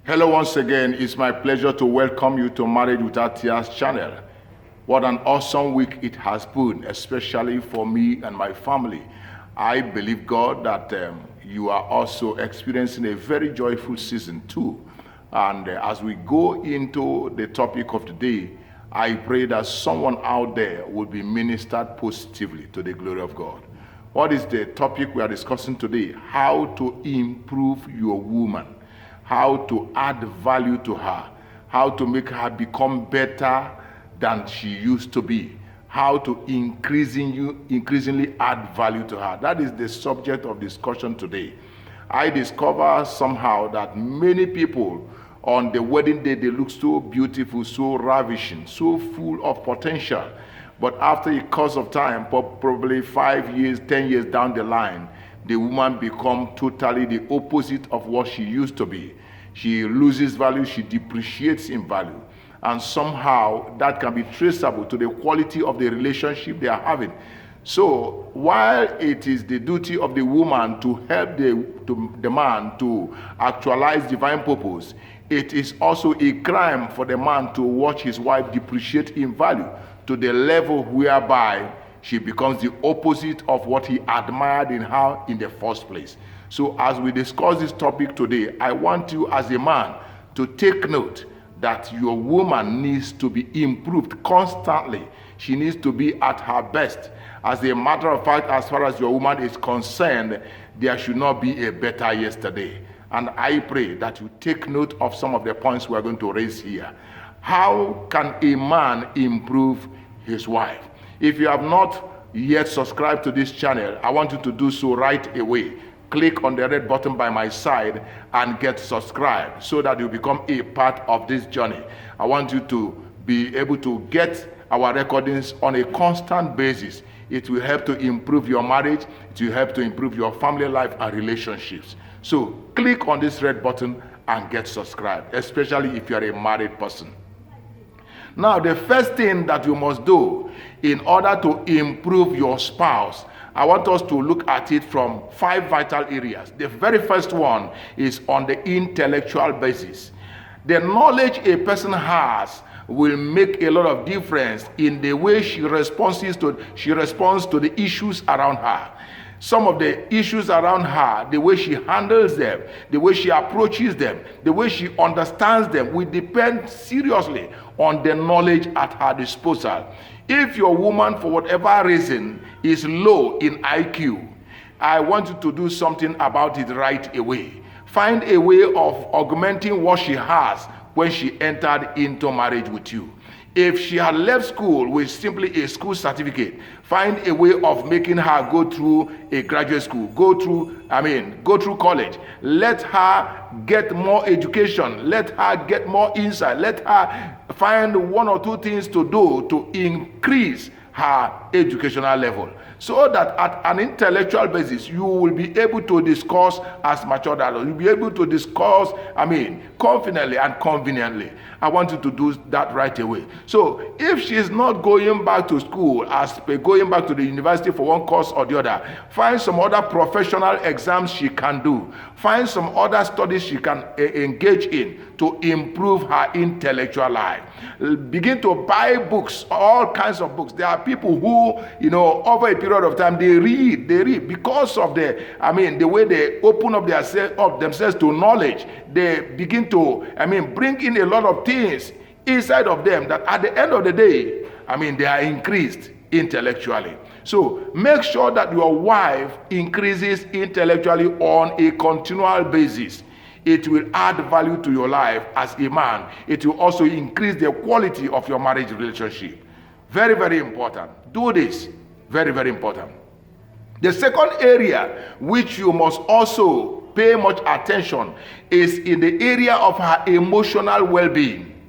Hello once again. It's my pleasure to welcome you to Marriage Without Tears channel. What an awesome week it has been, especially for me and my family. I believe, God, that you are also experiencing a very joyful season too. And as we go into the topic of the day, I pray that someone out there will be ministered positively to the glory of God. What is the topic we are discussing today? How to improve your woman. How to add value to her, how to make her become better than she used to be, how to increasingly add value to her. That is the subject of discussion today. I discover somehow that many people on the wedding day, they look so beautiful, so ravishing, so full of potential. But after a course of time, probably 5 years, 10 years down the line, the woman becomes totally the opposite of what she used to be. She loses value, she depreciates in value. And somehow that can be traceable to the quality of the relationship they are having. So while it is the duty of the woman to help the man to actualize divine purpose, it is also a crime for the man to watch his wife depreciate in value to the level whereby she becomes the opposite of what he admired in her in the first place. So as we discuss this topic today, I want you as a man to take note that your woman needs to be improved constantly. She needs to be at her best. As a matter of fact, as far as your woman is concerned, there should not be a better yesterday. And I pray that you take note of some of the points we are going to raise here. How can a man improve his wife? If you have not yet subscribed to this channel, I want you to do so right away. Click on the red button by my side and get subscribed so that you become a part of this journey. I want you to be able to get our recordings on a constant basis. It will help to improve your marriage. It will help to improve your family life and relationships. So click on this red button and get subscribed, especially if you are a married person. Now, the first thing that you must do in order to improve your spouse, I want us to look at it from 5 vital areas. The very first one is on the intellectual basis. The knowledge a person has will make a lot of difference in the way she responds to the issues around her. Some of the issues around her, the way she handles them, the way she approaches them, the way she understands them will depend seriously on the knowledge at her disposal. If your woman, for whatever reason, is low in IQ, I want you to do something about it right away. Find a way of augmenting what she has when she entered into marriage with you. If she had left school with simply a school certificate, find a way of making her go through a graduate school, go through college. Let her get more education. Let her get more insight. Let her find 1 or 2 things to do to increase her educational level, so that at an intellectual basis you will be able to discuss as mature dialogue. You'll be able to discuss, confidently and conveniently. I want you to do that right away. So if she's not going back to school, going back to the university for one course or the other, find some other professional exams she can do. Find some other studies she can engage in to improve her intellectual life. Begin to buy books, all kinds of books. There are people who, over a period of time, they read because of the way they open up themselves to knowledge. They begin to, bring in a lot of things inside of them that at the end of the day, they are increased intellectually. So make sure that your wife increases intellectually on a continual basis. It will add value to your life as a man. It will also increase the quality of your marriage relationship. Very, very important. Do this. Very, very important. The second area which you must also pay much attention is in the area of her emotional well-being.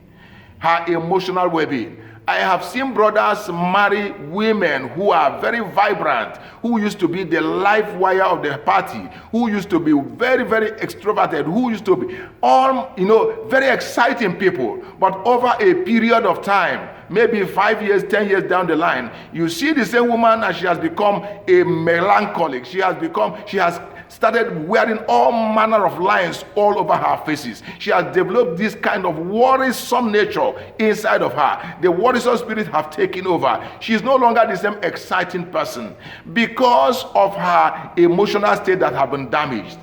Her emotional well-being. I have seen brothers marry women who are very vibrant, who used to be the life wire of the party, who used to be very, very extroverted, who used to be all, very exciting people. But over a period of time, maybe 5 years, 10 years down the line, you see the same woman and she has become a melancholic. She has started wearing all manner of lines all over her faces. She has developed this kind of worrisome nature inside of her. The worrisome spirit have taken over. She is no longer the same exciting person because of her emotional state that have been damaged.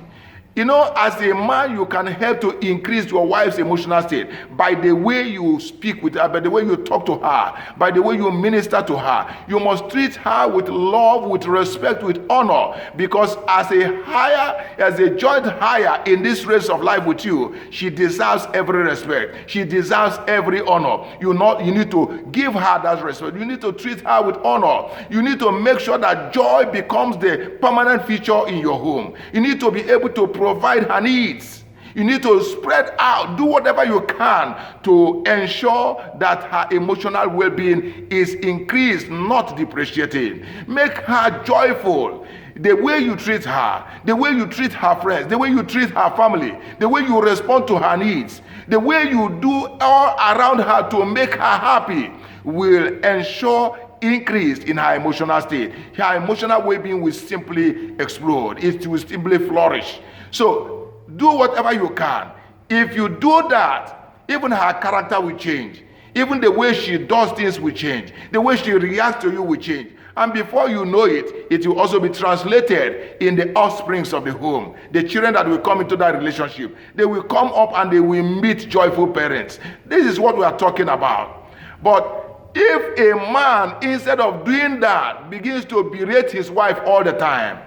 You know, as a man, you can help to increase your wife's emotional state by the way you speak with her, by the way you talk to her, by the way you minister to her. You must treat her with love, with respect, with honor, because as a joint higher in this race of life with you, she deserves every respect. She deserves every honor. You need to give her that respect. You need to treat her with honor. You need to make sure that joy becomes the permanent feature in your home. You need to be able to provide her needs. You need to spread out, do whatever you can to ensure that her emotional well-being is increased, not depreciated. Make her joyful. The way you treat her, the way you treat her friends, the way you treat her family, the way you respond to her needs, the way you do all around her to make her happy will ensure increase in her emotional state. Her emotional well-being will simply explode. It will simply flourish. So do whatever you can. If you do that, even her character will change. Even the way she does things will change. The way she reacts to you will change. And before you know it, it will also be translated in the offsprings of the home. The children that will come into that relationship, they will come up and they will meet joyful parents. This is what we are talking about. But if a man, instead of doing that, begins to berate his wife all the time,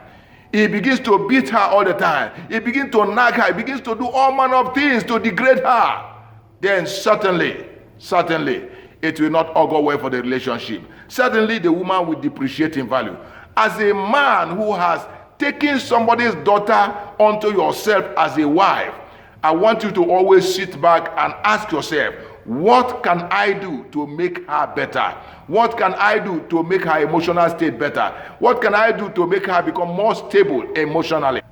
he begins to beat her all the time, he begins to nag her, he begins to do all manner of things to degrade her, then certainly, it will not augur well for the relationship. Certainly, the woman will depreciate in value. As a man who has taken somebody's daughter onto yourself as a wife, I want you to always sit back and ask yourself, what can I do to make her better? What can I do to make her emotional state better? What can I do to make her become more stable emotionally?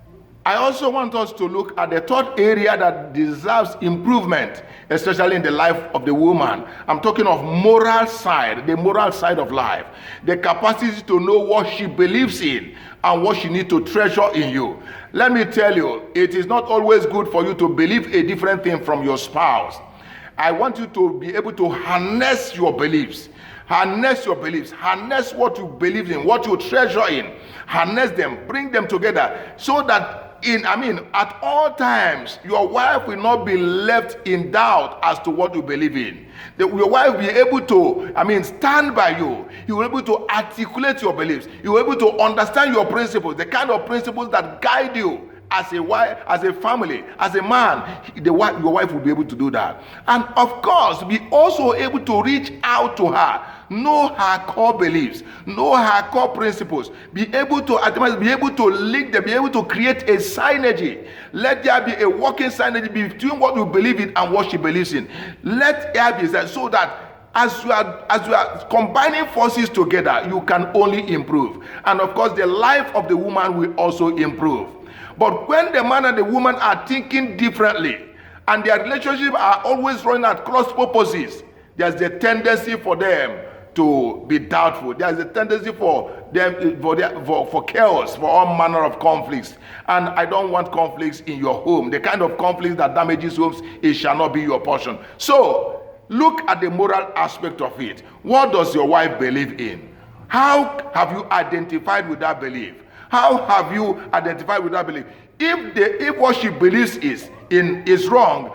I also want us to look at the third area that deserves improvement, especially in the life of the woman. I'm talking of moral side, the moral side of life. The capacity to know what she believes in and what she needs to treasure in you. Let me tell you, it is not always good for you to believe a different thing from your spouse. I want you to be able to harness your beliefs. Harness your beliefs. Harness what you believe in, what you treasure in. Harness them. Bring them together so that at all times, your wife will not be left in doubt as to what you believe in. Your wife will be able to, stand by you. You will be able to articulate your beliefs. You will be able to understand your principles, the kind of principles that guide you. As a wife, as a family, as a man, your wife will be able to do that. And of course, be also able to reach out to her, know her core beliefs, know her core principles, be able to link them, be able to create a synergy. Let there be a working synergy between what you believe in and what she believes in. Let there be that, so that as you are combining forces together, you can only improve. And of course, the life of the woman will also improve. But when the man and the woman are thinking differently and their relationship are always running at cross purposes, there's the tendency for them to be doubtful. There's a tendency for them for chaos, for all manner of conflicts. And I don't want conflicts in your home. The kind of conflicts that damages homes, it shall not be your portion. So look at the moral aspect of it. What does your wife believe in? How have you identified with that belief? How have you identified with that belief? If what she believes is wrong,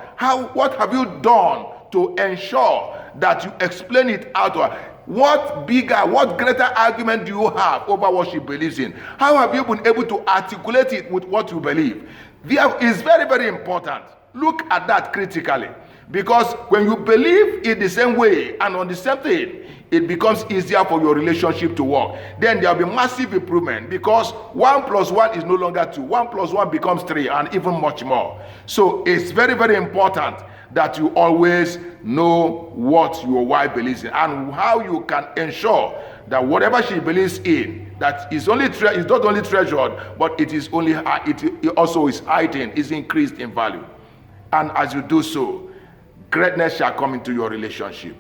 what have you done to ensure that you explain it out to her? What greater argument do you have over what she believes in? How have you been able to articulate it with what you believe? It's very, very important. Look at that critically. Because when you believe in the same way and on the same thing, it becomes easier for your relationship to work. Then there will be massive improvement, because 1 + 1 is no longer 2. 1 + 1 becomes 3, and even much more. So it's very, very important that you always know what your wife believes in and how you can ensure that whatever she believes in, that is not only treasured, but it also is heightened, is increased in value. And as you do so, greatness shall come into your relationship.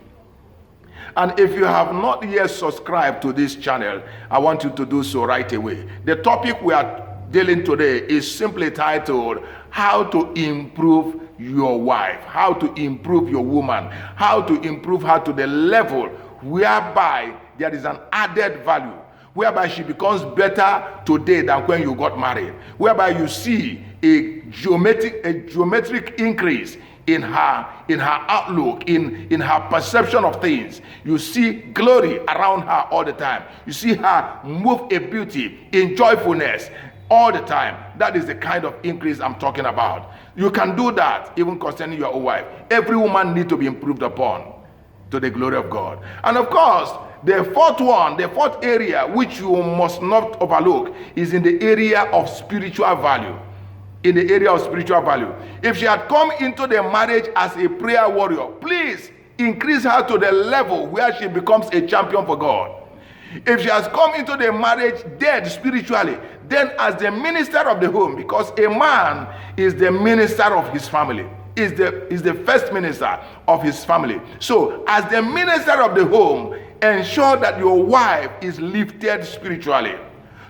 And if you have not yet subscribed to this channel, I want you to do so right away. The topic we are dealing today is simply titled, How to Improve Your Wife, how to improve your woman, how to improve her to the level whereby there is an added value, whereby she becomes better today than when you got married, whereby you see a geometric increase in her outlook, in her perception of things. You see glory around her all the time. You see her move in beauty, in joyfulness all the time. That is the kind of increase I'm talking about. You can do that even concerning your own wife. Every woman needs to be improved upon to the glory of God. And of course, the fourth area which you must not overlook is in the area of spiritual value. In the area of spiritual value. If she had come into the marriage as a prayer warrior, please increase her to the level where she becomes a champion for God. If she has come into the marriage dead spiritually, then as the minister of the home, because a man is the minister of his family, is the first minister of his family. So as the minister of the home, ensure that your wife is lifted spiritually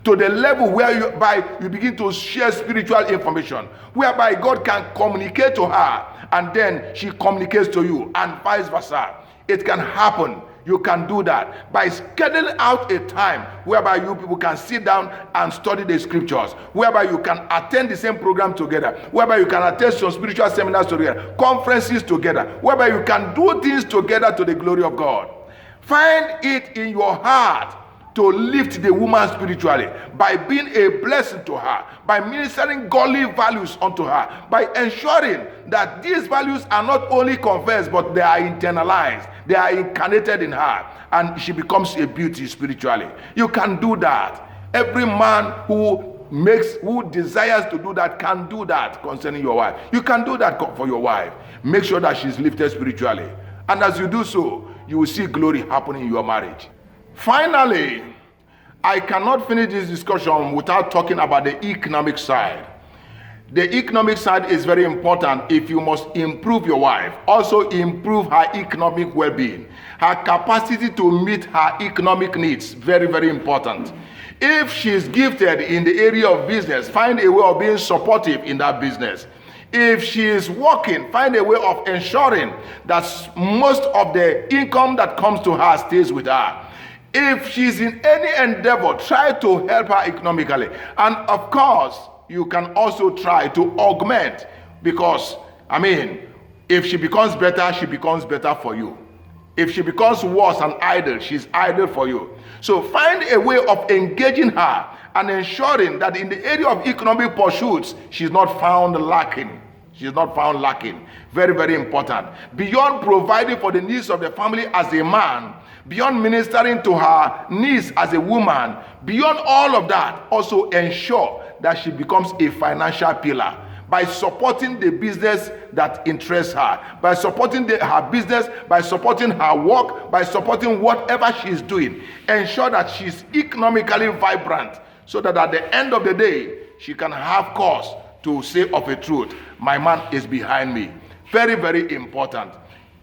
to the level whereby you begin to share spiritual information, whereby God can communicate to her and then she communicates to you, and vice versa. It can happen. You can do that by scheduling out a time whereby you people can sit down and study the scriptures, whereby you can attend the same program together, whereby you can attend some spiritual seminars together, conferences together, whereby you can do things together to the glory of God. Find it in your heart to lift the woman spiritually by being a blessing to her, by ministering godly values unto her, by ensuring that these values are not only confessed, but they are internalized, they are incarnated in her, and she becomes a beauty spiritually. You can do that. Every man who desires to do that can do that concerning your wife. You can do that for your wife. Make sure that she's lifted spiritually. And as you do so, you will see glory happening in your marriage. Finally, I cannot finish this discussion without talking about the economic side. The economic side is very important. If you must improve your wife, also improve her economic well-being, her capacity to meet her economic needs, very, very important. If she's gifted in the area of business, find a way of being supportive in that business. If she is working, find a way of ensuring that most of the income that comes to her stays with her. If she's in any endeavor, try to help her economically. And of course, you can also try to augment, because, if she becomes better for you. If she becomes worse and idle, she's idle for you. So find a way of engaging her and ensuring that in the area of economic pursuits, she's not found lacking. She's not found lacking. Very, very important. Beyond providing for the needs of the family as a man, beyond ministering to her needs as a woman, beyond all of that, also ensure that she becomes a financial pillar by supporting the business that interests her, by supporting her business, by supporting her work, by supporting whatever she's doing. Ensure that she's economically vibrant so that at the end of the day, she can have cause to say of a truth, my man is behind me. Very, very important.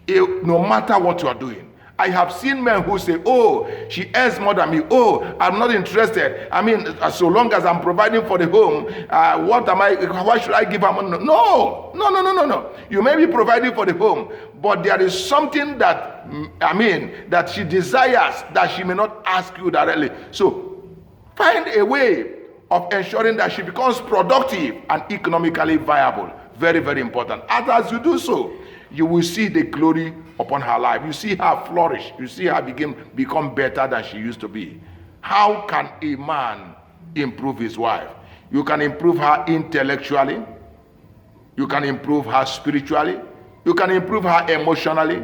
No matter what you are doing. I have seen men who say, oh, she earns more than me. Oh, I'm not interested. So long as I'm providing for the home, why should I give her money? No. You may be providing for the home, but there is something that, that she desires that she may not ask you directly. So find a way of ensuring that she becomes productive and economically viable. Very, very important. And as you do so, you will see the glory upon her life. You see her flourish. You see her become better than she used to be. How can a man improve his wife? You can improve her intellectually. You can improve her spiritually. You can improve her emotionally.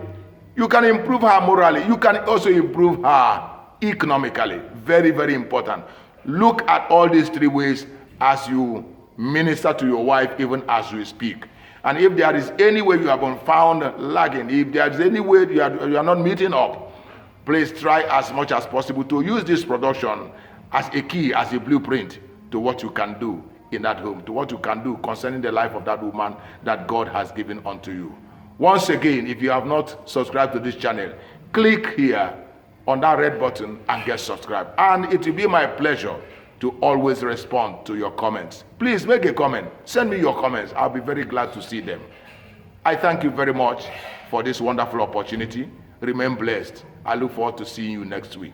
You can improve her morally. You can also improve her economically. Very, very important. Look at all these three ways as you minister to your wife, even as you speak. And if there is any way you have been found lagging, if there is any way you are not meeting up, please try as much as possible to use this production as a key, as a blueprint to what you can do in that home, to what you can do concerning the life of that woman that God has given unto you. Once again, if you have not subscribed to this channel, click here on that red button and get subscribed. And it will be my pleasure to always respond to your comments. Please make a comment. Send me your comments. I'll be very glad to see them. I thank you very much for this wonderful opportunity. Remain blessed. I look forward to seeing you next week.